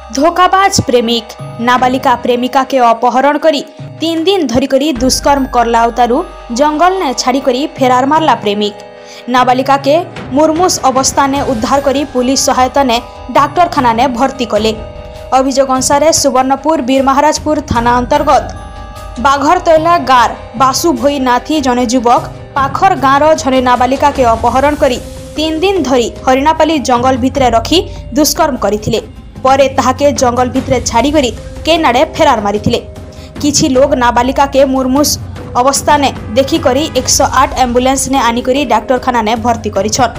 धोखाबाज प्रेमिक नाबालिका प्रेमिका के अपहरण करी 3 दिन धरिकरी दुष्कर्म करला उतारू जंगल ने छाड़ी करी फेरार मारला प्रेमिक। नाबालिका के मुरमुस अवस्था ने उद्धार करी पुलिस सहायता ने डाक्तरखाना ने भर्ती कले। अभियोग अनुसार सुवर्णपुर बीरमहाराजपुर थाना अंतर्गत बाघरतैला गार बासु भोई नाथी जने युवक पाखर गाँवर जने नाबालिका के अपहरण करी 3 दिन धरी हरिणापाली जंगल भितरे रखी दुष्कर्म करथिले। परे ताहाके जंगल भितरे छाड़ी करी केनाडे फेरार मारिथिले। किछि लोग नाबालिका के मुरमुस अवस्था ने देखी करी 108 एम्बुलेंस ने आनिकरी डाक्तरखाना ने भर्ती करिछन।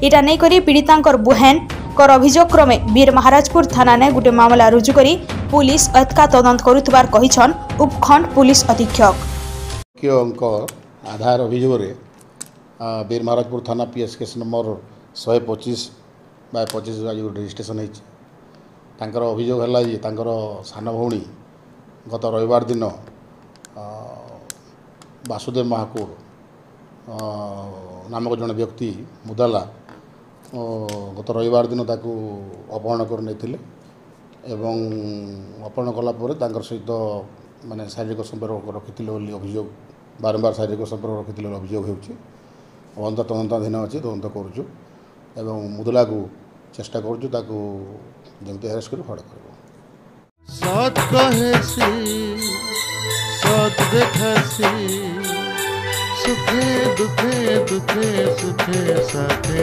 इटा नै करी पीड़ितांकर बुहेन कर अभियोग क्रमे बीरमहाराजपुर थाना ने गुटे मामला रुजु करी पुलिस अतका तदंत करुथबार कहिछन उपखंड पुलिस अधीक्षक। आधार अभियोग रे बीरमहाराजपुर थाना पीएस केस नंबर 125/25 आज रजिस्ट्रेशन है। तांकर अभियोग है जे तांकर सान भौणी गत रविवार दिन वासुदेव महाकुड़ नामक जन व्यक्ति मुदाला गत रविवार दिन ताकू अपहरण कर नहीं एवं अपहरण कलापर सहित माने शारीरिक संपर्क रखी अभियोग बारंबार शारीरिक संपर्क रखी अभियोग हो तदंताधीन अच्छी तदंत करुचु एवं मुदला को चेष्टा करुचु ताकू जमती हेरेस कर फाड़ कर सत कहेसी सत देखासी सुखे दुखे दुखे सुखे साथे